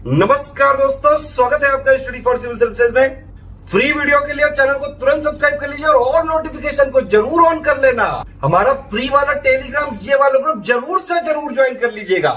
नमस्कार दोस्तों, स्वागत है आपका स्टडी फॉर सिविल सर्विसेज में। फ्री वीडियो के लिए चैनल को तुरंत सब्सक्राइब कर लीजिए और नोटिफिकेशन को जरूर ऑन कर लेना। हमारा फ्री वाला टेलीग्राम ये वाला ग्रुप जरूर से जरूर ज्वाइन कर लीजिएगा।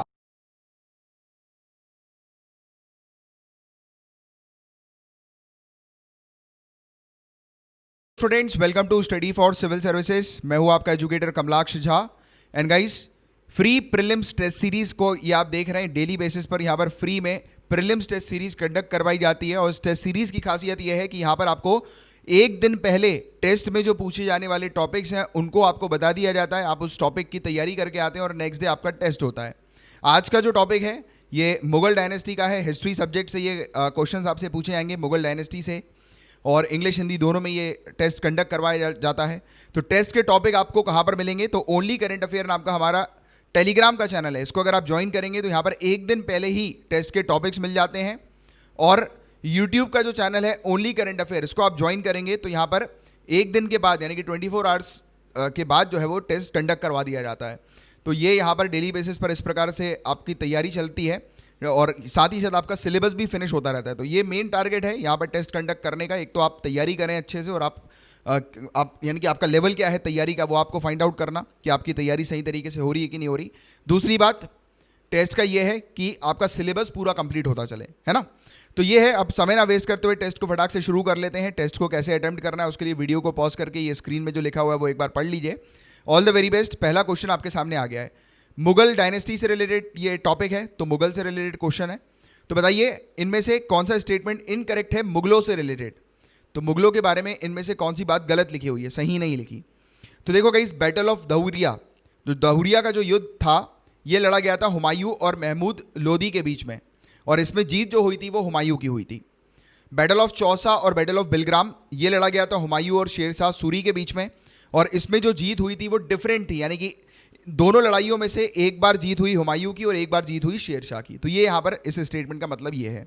Students, welcome to study for civil services. मैं हूं आपका educator Kamlaksh Jha. And guys, free prelims test series को ये आप देख रहे हैं डेली बेसिस पर यहाँ पर फ्री में प्रीलिम्स टेस्ट सीरीज कंडक्ट करवाई जाती है। और इस टेस्ट सीरीज की खासियत यह है कि यहाँ पर आपको एक दिन पहले टेस्ट में जो पूछे जाने वाले टॉपिक्स हैं उनको आपको बता दिया जाता है। आप उस टॉपिक की तैयारी करके आते हैं और नेक्स्ट डे आपका टेस्ट होता है। आज का जो टॉपिक है ये मुगल डायनेस्टी का है। हिस्ट्री सब्जेक्ट से ये क्वेश्चन आपसे पूछे जाएंगे मुगल डायनेस्टी से, और इंग्लिश हिंदी दोनों में ये टेस्ट कंडक्ट करवाया जाता है। तो टेस्ट के टॉपिक आपको कहाँ पर मिलेंगे? तो ओनली करंट अफेयर नाम का हमारा टेलीग्राम का चैनल है। इसको अगर आप ज्वाइन करेंगे तो यहाँ पर एक दिन पहले ही टेस्ट के टॉपिक्स मिल जाते हैं। और यूट्यूब का जो चैनल है ओनली करंट अफेयर, इसको आप ज्वाइन करेंगे तो यहाँ पर एक दिन के बाद यानी कि 24 आवर्स के बाद जो है वो टेस्ट कंडक्ट करवा दिया जाता है। तो ये यहाँ पर डेली बेसिस पर इस प्रकार से आपकी तैयारी चलती है और साथ ही साथ आपका सिलेबस भी फिनिश होता रहता है। तो ये मेन टारगेट है यहाँ पर टेस्ट कंडक्ट करने का। एक तो आप तैयारी करें अच्छे से, और आप यानी कि आपका लेवल क्या है तैयारी का वो आपको फाइंड आउट करना कि आपकी तैयारी सही तरीके से हो रही है कि नहीं हो रही। दूसरी बात टेस्ट का ये है कि आपका सिलेबस पूरा कंप्लीट होता चले, है ना। तो ये है, अब समय ना वेस्ट करते हुए टेस्ट को फटाक से शुरू कर लेते हैं। टेस्ट को कैसे अटेम्प्ट करना है उसके लिए वीडियो को पॉज करके ये स्क्रीन में जो लिखा हुआ है वो एक बार पढ़ लीजिए। All the very best. पहला क्वेश्चन आपके सामने आ गया है। मुगल डायनेस्टी से रिलेटेड ये टॉपिक है, तो मुगल से रिलेटेड क्वेश्चन है। तो बताइए इनमें से कौन सा स्टेटमेंट इनकरेक्ट है मुगलों से रिलेटेड। तो मुगलों के बारे में इनमें से कौन सी बात गलत लिखी हुई है, सही नहीं लिखी। तो देखो गाइस, बैटल ऑफ दहुरिया, जो दहुरिया का जो युद्ध था ये लड़ा गया था हुमायूं और महमूद लोदी के बीच में, और इसमें जीत जो हुई थी वो हुमायूं की हुई थी। बैटल ऑफ चौसा और बैटल ऑफ बिलग्राम ये लड़ा गया था हुमायूं और शेरशाह सूरी के बीच में, और इसमें जो जीत हुई थी वो डिफरेंट थी, यानी कि दोनों लड़ाइयों में से एक बार जीत हुई हुमायूं की और एक बार जीत हुई शेरशाह की। तो ये यहाँ पर इस स्टेटमेंट का मतलब ये है।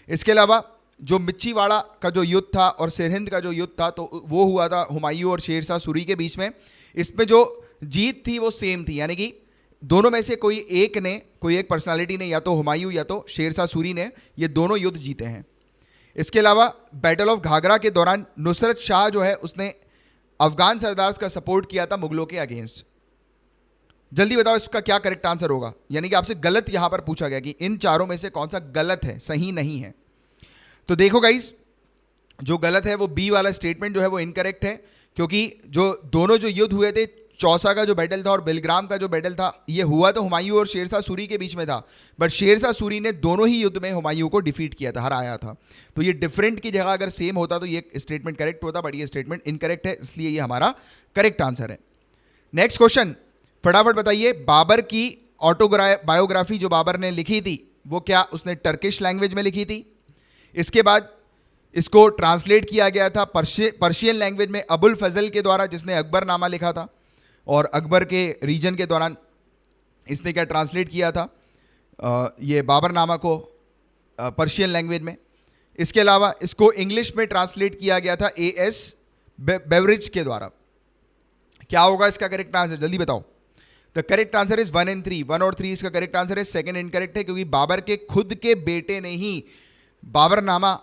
इसके अलावा जो मिच्चीवाड़ा का जो युद्ध था और सिरहिंद का जो युद्ध था तो वो हुआ था हुमायूं और शेरशाह सूरी के बीच में। इसमें जो जीत थी वो सेम थी, यानी कि दोनों में से कोई एक पर्सनालिटी ने, या तो हुमायूं या तो शेरशाह सूरी ने, ये दोनों युद्ध जीते हैं। इसके अलावा बैटल ऑफ घाघरा के दौरान नुसरत शाह जो है उसने अफगान सरदार का सपोर्ट किया था मुगलों के अगेंस्ट। जल्दी बताओ इसका क्या करेक्ट आंसर होगा। यानी कि आपसे गलत यहां पर पूछा गया कि इन चारों में से कौन सा गलत है, सही नहीं है। तो देखो गाइस, जो गलत है वो बी वाला स्टेटमेंट जो है वो इनकरेक्ट है, क्योंकि जो दोनों जो युद्ध हुए थे, चौसा का जो बैटल था और बिलग्राम का जो बैटल था, ये हुआ तो हुमायूं और शेरशाह सूरी के बीच में था, बट शेरशाह सूरी ने दोनों ही युद्ध में हुमायूं को डिफीट किया था, हराया था। तो ये डिफरेंट की जगह अगर सेम होता तो ये स्टेटमेंट करेक्ट होता, बट ये स्टेटमेंट इनकरेक्ट है, इसलिए ये हमारा करेक्ट आंसर है। नेक्स्ट क्वेश्चन, फटाफट बताइए। बाबर की बायोग्राफी जो बाबर ने लिखी थी वो क्या उसने टर्किश लैंग्वेज में लिखी थी? इसके बाद इसको ट्रांसलेट किया गया था पर्शियन लैंग्वेज में अबुल फजल के द्वारा, जिसने अकबरनामा लिखा था, और अकबर के रीजन के दौरान इसने क्या ट्रांसलेट किया था ये बाबरनामा को पर्शियन लैंग्वेज में। इसके अलावा इसको इंग्लिश में ट्रांसलेट किया गया था A.S. बेवरिज के द्वारा। क्या होगा इसका करेक्ट आंसर, जल्दी बताओ। The correct answer is 1 and 3। 1 और 3 इसका करेक्ट आंसर है। सेकंड इनकरेक्ट है, क्योंकि बाबर के खुद के बेटे ने ही बाबरनामा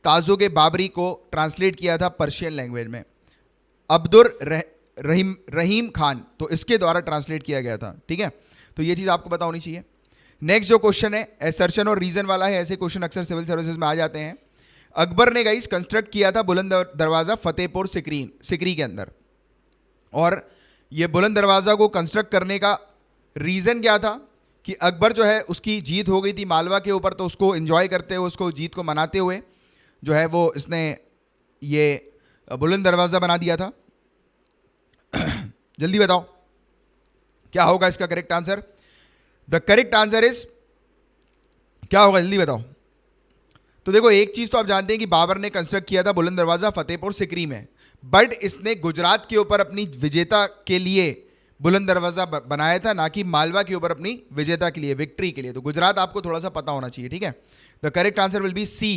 ताजुग बाबरी को ट्रांसलेट किया था पर्शियन लैंग्वेज में। अब्दुर रहीम खान, तो इसके द्वारा ट्रांसलेट किया गया था। ठीक है, तो ये चीज़ आपको पता होनी चाहिए। नेक्स्ट जो क्वेश्चन है एसर्शन और रीजन वाला है। ऐसे क्वेश्चन अक्सर सिविल सर्विसेज में आ जाते हैं। अकबर ने गाइस कंस्ट्रक्ट किया था बुलंद दरवाज़ा फतेहपुर सिकरी के अंदर, और ये बुलंद दरवाज़ा को कंस्ट्रक्ट करने का रीज़न क्या था कि अकबर जो है उसकी जीत हो गई थी मालवा के ऊपर, तो उसको एंजॉय करते हुए, उसको जीत को मनाते हुए जो है वो इसने ये बुलंद दरवाज़ा बना दिया था। जल्दी बताओ क्या होगा इसका correct answer. The correct answer is, क्या होगा जल्दी बताओ। तो देखो, एक चीज़ तो आप जानते हैं कि बाबर ने कंस्ट्रक्ट किया था बुलंद दरवाज़ा फतेहपुर सिकरी में, बट इसने गुजरात के ऊपर अपनी विजेता के लिए बुलंद दरवाज़ा बनाया था, ना कि मालवा के ऊपर अपनी विजेता के लिए, विक्ट्री के लिए। तो गुजरात आपको थोड़ा सा पता होना चाहिए। ठीक है, द correct answer will be C.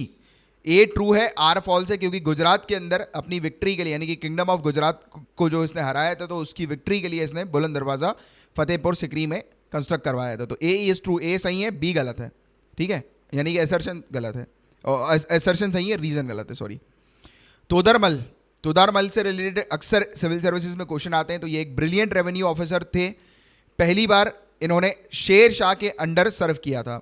A true है, आर फॉल्स है, क्योंकि गुजरात के अंदर अपनी विक्ट्री के लिए, यानी कि किंगडम ऑफ गुजरात को जो इसने हराया था, तो उसकी विक्ट्री के लिए इसने बुलंद दरवाज़ा फतेहपुर सिकरी में कंस्ट्रक्ट करवाया था। तो ए इज ट्रू, ए सही है, बी गलत है। ठीक है, यानी कि असर्शन गलत है, और असर्शन सही है, रीजन गलत है, सॉरी। तोदरमल, तोदरमल से रिलेटेड अक्सर सिविल सर्विसेज में क्वेश्चन आते हैं। तो ये एक ब्रिलियंट रेवेन्यू ऑफिसर थे, पहली बार इन्होंने शेर शाह के अंडर सर्व किया था।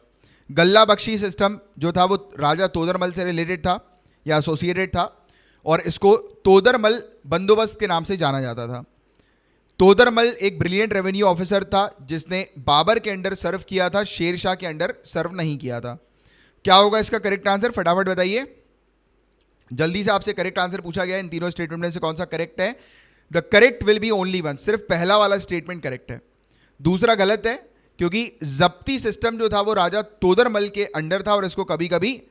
गल्ला बख्शी सिस्टम जो था वो राजा तोदरमल से रिलेटेड था या एसोसिएटेड था, और इसको तोदरमल बंदोबस्त के नाम से जाना जाता था। तोदरमल एक ब्रिलियंट रेवेन्यू ऑफिसर था जिसने बाबर के अंडर सर्व किया था, शेर शाह के अंडर सर्व नहीं किया था। क्या होगा इसका करेक्ट आंसर, फटाफट बताइए। जल्दी से आपसे करेक्ट आंसर पूछा गया है, इन तीनों स्टेटमेंट में से कौन सा करेक्ट है। द correct will be only one, सिर्फ पहला वाला स्टेटमेंट करेक्ट है, दूसरा गलत है, क्योंकि जब्ती सिस्टम जो था वो राजा तोदरमल के अंडर था, और इसको कभी कभी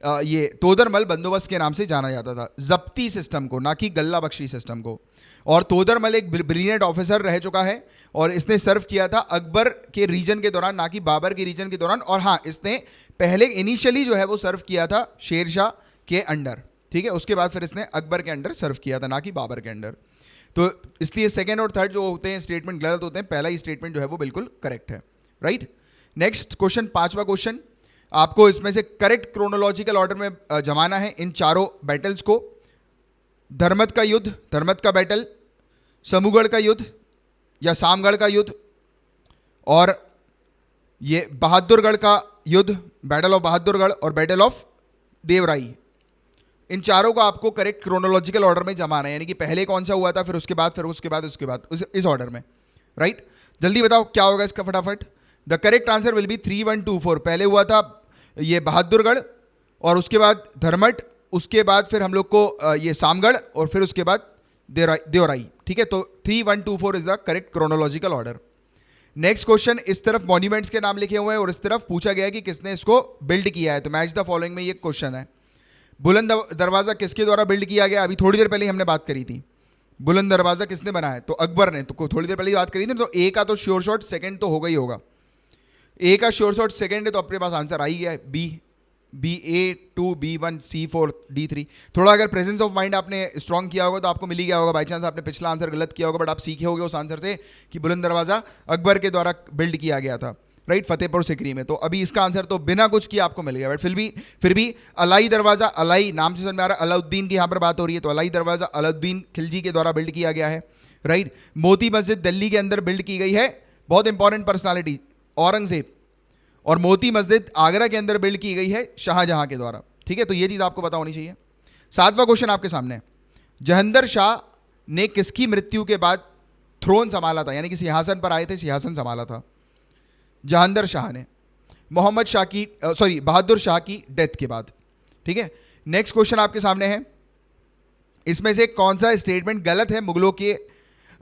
ये तोदरमल बंदोबस्त के नाम से जाना जाता था, जब्ती सिस्टम को, ना कि गल्ला बख्शी सिस्टम को। और तोदरमल एक ब्रिलियंट ऑफिसर रह चुका है, और इसने सर्व किया था अकबर के रीजन के दौरान, ना कि बाबर के रीजन के दौरान। और हाँ, इसने पहले इनिशियली जो है वो सर्व किया था शेरशाह के अंडर, ठीक है, उसके बाद फिर इसने अकबर के अंडर सर्व किया था, ना कि बाबर के अंडर। तो इसलिए सेकेंड और थर्ड जो होते हैं स्टेटमेंट गलत होते हैं, पहला ही स्टेटमेंट जो है वो बिल्कुल करेक्ट है, राइट। नेक्स्ट क्वेश्चन, पांचवा क्वेश्चन, आपको इसमें से करेक्ट क्रोनोलॉजिकल ऑर्डर में जमाना है इन चारों बैटल्स को। धर्मत का युद्ध, धर्मत का बैटल, समूगढ़ का युद्ध या सामगढ़ का युद्ध, और ये बहादुरगढ़ का युद्ध, बैटल ऑफ बहादुरगढ़ और बैटल ऑफ देवराई। इन चारों को आपको करेक्ट क्रोनोलॉजिकल ऑर्डर में जमाना है, यानी कि पहले कौन सा हुआ था, फिर उसके बाद, फिर उसके बाद, उसके बाद, इस ऑर्डर में, राइट। जल्दी बताओ क्या होगा इसका फटाफट। The correct answer will B 3, 1, 2, 4। पहले हुआ था ये बहादुरगढ़, और उसके बाद धर्मट, उसके बाद फिर हम लोग को ये सामगढ़, और फिर उसके बाद देवराई, ठीक है। तो 3, 1, 2, 4 is the correct chronological order. Next question, इस तरफ मॉन्यूमेंट्स के नाम लिखे हुए हैं और इस तरफ पूछा गया है कि किसने इसको बिल्ड किया है। तो मैच द फॉलोइंग में ये क्वेश्चन है। बुलंद दरवाजा किसके द्वारा बिल्ड किया गया, अभी थोड़ी देर पहले हमने बात करी थी। बुलंद दरवाजा किसने बनाया, तो अकबर ने, तो थोड़ी देर पहले बात करी थी। तो ए का तो श्योर शॉट सेकंड तो होगा ही होगा, ए का श्योर शॉट सेकंड है, तो अपने पास आंसर आ ही गया है, B A2, B1, C4, D3। थोड़ा अगर प्रेजेंस ऑफ माइंड आपने स्ट्रॉन्ग किया होगा तो आपको मिल ही गया होगा। बाई चांस आपने पिछला आंसर गलत किया होगा, बट आप सीखे होगे उस आंसर से कि बुलंद दरवाजा अकबर के द्वारा बिल्ड किया गया था, राइट, फतेहपुर सिकरी में। तो अभी इसका आंसर तो बिना कुछ किए आपको मिल गया, बट फिर भी अलाई दरवाजा, अलाई नाम से समझ में आ रहा है, अलाउद्दीन की यहाँ पर बात हो रही है, तो अलाई दरवाजा अलाउद्दीन खिलजी के द्वारा बिल्ड किया गया है, राइट। मोती मस्जिद दिल्ली के अंदर बिल्ड की गई है, बहुत इंपॉर्टेंट पर्सनालिटी, औरंगजेब। और मोती मस्जिद आगरा के अंदर बिल्ड की गई है शाहजहां के द्वारा, ठीक है। तो ये चीज आपको पता होनी चाहिए। सातवां क्वेश्चन आपके सामने, जहंदर शाह ने किसकी मृत्यु के बाद थ्रोन संभाला था, यानी कि सिंहासन पर आए थे, सिंहासन संभाला था जहांदर शाह ने मोहम्मद शाह की, सॉरी, बहादुर शाह की डेथ के बाद, ठीक है। नेक्स्ट क्वेश्चन आपके सामने है, इसमें से कौन सा स्टेटमेंट गलत है, मुगलों के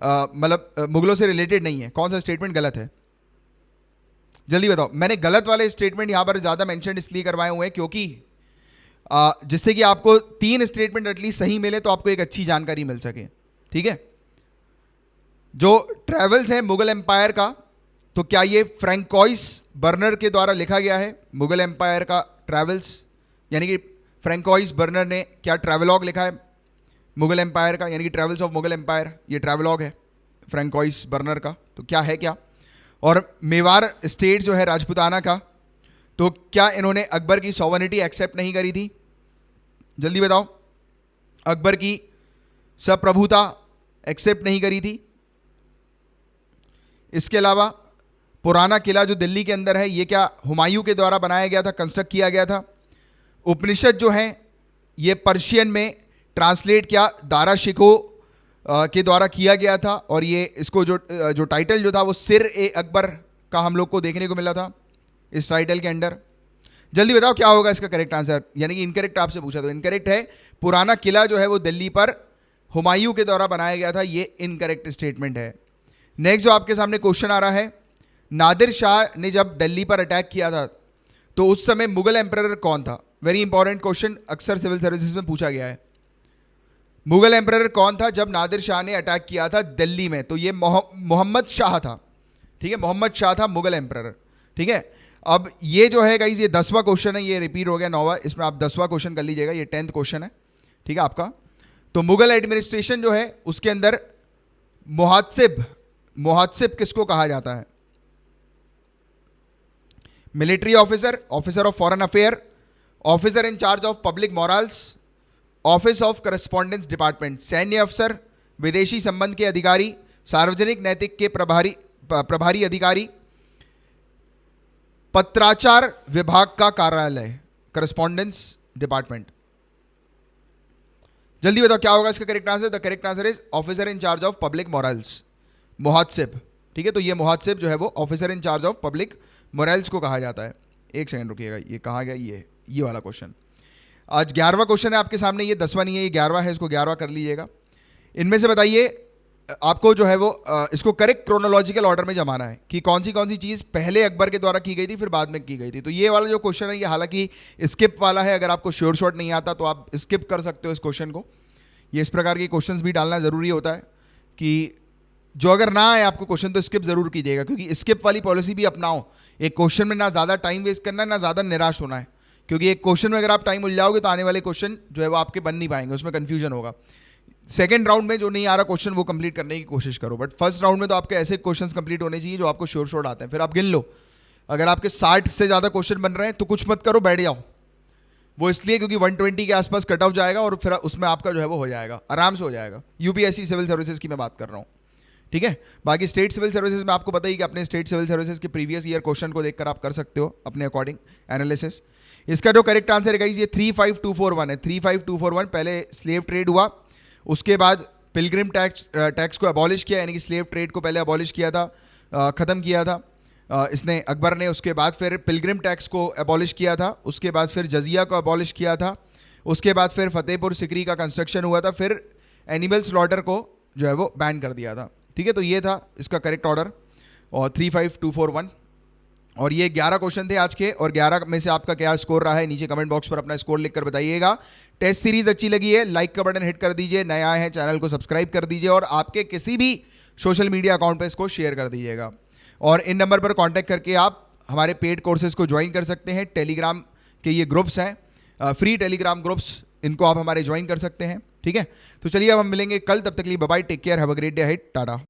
मतलब मुगलों से रिलेटेड नहीं है, कौन सा स्टेटमेंट गलत है, जल्दी बताओ। मैंने गलत वाले स्टेटमेंट यहां पर ज्यादा मेंशन इसलिए करवाए हुए हैं क्योंकि जिससे कि आपको 3 स्टेटमेंट एटलीस्ट सही मिले तो आपको एक अच्छी जानकारी मिल सके, ठीक है। जो ट्रेवल्स है मुगल एम्पायर का, तो क्या ये फ्रैंकोइस बर्नर के द्वारा लिखा गया है, मुगल एम्पायर का ट्रेवल्स, यानी कि फ्रैंकोइस बर्नर ने क्या ट्रैवलॉग लिखा है मुगल एम्पायर का, यानी कि ट्रेवल्स ऑफ मुगल एम्पायर, ये ट्रैवलॉग है फ्रैंकोइस बर्नर का, तो क्या है क्या। और मेवाड़ स्टेट जो है राजपुताना का, तो क्या इन्होंने अकबर की सॉवरेनिटी एक्सेप्ट नहीं करी थी, जल्दी बताओ। अकबर की सप्रभुता एक्सेप्ट नहीं करी थी। इसके अलावा पुराना किला जो दिल्ली के अंदर है, ये क्या हुमायूं के द्वारा बनाया गया था, कंस्ट्रक्ट किया गया था। उपनिषद जो है ये पर्शियन में ट्रांसलेट क्या दारा शिको के द्वारा किया गया था, और ये इसको जो टाइटल जो था वो सिर ए अकबर का हम लोग को देखने को मिला था इस टाइटल के अंडर। जल्दी बताओ क्या होगा इसका करेक्ट आंसर, यानी कि इनकरेक्ट आपसे पूछा तो इनकरेक्ट है, पुराना किला जो है वो दिल्ली पर हुमायूं के द्वारा बनाया गया था, ये इनकरेक्ट स्टेटमेंट है। नेक्स्ट जो आपके सामने क्वेश्चन आ रहा है, नादिर शाह ने जब दिल्ली पर अटैक किया था तो उस समय मुगल एम्परर कौन था, वेरी इंपॉर्टेंट क्वेश्चन, अक्सर सिविल सर्विसेज में पूछा गया है। मुगल एम्परर कौन था जब नादिर शाह ने अटैक किया था दिल्ली में, तो ये मोहम्मद शाह था, ठीक है, मोहम्मद शाह था मुगल एम्परर, ठीक है। अब ये जो है गाइस, ये 10वां क्वेश्चन है, ये रिपीट हो गया 9वां, इसमें आप 10वां क्वेश्चन कर लीजिएगा, ये 10th क्वेश्चन है, ठीक है आपका। तो मुगल एडमिनिस्ट्रेशन जो है उसके अंदर मुहत्सिब किसको कहा जाता है, military officer, officer of foreign affair, officer in charge of public morals, office of correspondence department, सैन्य अफसर, विदेशी संबंध के अधिकारी, सार्वजनिक नैतिक के प्रभारी अधिकारी, पत्राचार विभाग का कार्यालय, करस्पॉन्डेंस डिपार्टमेंट। जल्दी बताओ क्या होगा इसका correct answer. The correct answer is officer in charge of public morals, मुहत्सिब। ठीक है, तो ये मुहत्सिब जो है वो officer in charge of public morals को कहा जाता है। एक सेकंड रुकिएगा, ये कहा गया, ये वाला क्वेश्चन आज 11वां क्वेश्चन है आपके सामने। ये 10वां नहीं है, ये 11वां है, इसको 11वां कर लीजिएगा। इनमें से बताइए आपको जो है वो इसको करेक्ट क्रोनोलॉजिकल ऑर्डर में जमाना है कि कौन सी चीज़ पहले अकबर के द्वारा की गई थी फिर बाद में की गई थी। तो ये वाला जो क्वेश्चन है ये हालांकि स्किप वाला है, अगर आपको श्योर शॉट नहीं आता तो आप स्किप कर सकते हो इस क्वेश्चन को। ये इस प्रकार के क्वेश्चंस भी डालना ज़रूरी होता है कि जो अगर ना आए आपको क्वेश्चन तो स्किप ज़रूर कीजिएगा, क्योंकि स्किप वाली पॉलिसी भी अपनाओ। एक क्वेश्चन में ना ज़्यादा टाइम वेस्ट करना है ना ज़्यादा निराश होना है, क्योंकि एक क्वेश्चन में अगर आप टाइम उलझाओगे तो आने वाले क्वेश्चन जो है वो आपके बन नहीं पाएंगे, उसमें कन्फ्यूजन होगा। सेकंड राउंड में जो नहीं आ रहा क्वेश्चन वो कंप्लीट करने की कोशिश करो, बट फर्स्ट राउंड में तो आपके ऐसे क्वेश्चंस कंप्लीट होने चाहिए जो आपको श्योर शॉट आते हैं। फिर आप गिन लो, अगर आपके 60 से ज़्यादा क्वेश्चन बन रहे हैं तो कुछ मत करो, बैठ जाओ। वो इसलिए क्योंकि 120 के आसपास कट ऑफ जाएगा और फिर उसमें आपका जो है वो हो जाएगा, आराम से हो जाएगा। यूपीएससी सिविल सर्विसेज की मैं बात कर रहा हूँ, ठीक है। बाकी स्टेट सिविल सर्विसेज में आपको पता ही कि अपने स्टेट सिविल सर्विसेज के प्रीवियस ईयर क्वेश्चन को देखकर आप कर सकते हो अपने अकॉर्डिंग एनालिसिस। इसका जो करेक्ट आंसर है गाइस ये 35241 है। 35241 पहले स्लेव ट्रेड हुआ, उसके बाद पिलग्रिम टैक्स को अबॉलिश किया, यानी कि स्लेव ट्रेड को पहले अबॉलिश किया था, ख़त्म किया था इसने अकबर ने। उसके बाद फिर पिलग्रिम टैक्स को अबॉलिश किया था, उसके बाद फिर जजिया को अबॉलिश किया था, उसके बाद फिर फतेहपुर सिकरी का कंस्ट्रक्शन हुआ था, फिर एनिमल स्लॉटर को जो है वो बैन कर दिया था। ठीक है, तो ये था इसका करेक्ट ऑर्डर और 35241। और ये 11 क्वेश्चन थे आज के, और 11 में से आपका क्या स्कोर रहा है नीचे कमेंट बॉक्स पर अपना स्कोर लिखकर बताइएगा। टेस्ट सीरीज अच्छी लगी है लाइक का बटन हिट कर दीजिए, नए आए हैं चैनल को सब्सक्राइब कर दीजिए और आपके किसी भी सोशल मीडिया अकाउंट पे इसको शेयर कर दीजिएगा। और इन नंबर पर कांटेक्ट करके आप हमारे पेड कोर्सेज को ज्वाइन कर सकते हैं। टेलीग्राम के ये ग्रुप्स हैं, फ्री टेलीग्राम ग्रुप्स, इनको आप हमारे ज्वाइन कर सकते हैं। ठीक है, तो चलिए अब हम मिलेंगे कल, तब तक के लिए bye bye, take care, have a great day ahead, Tata.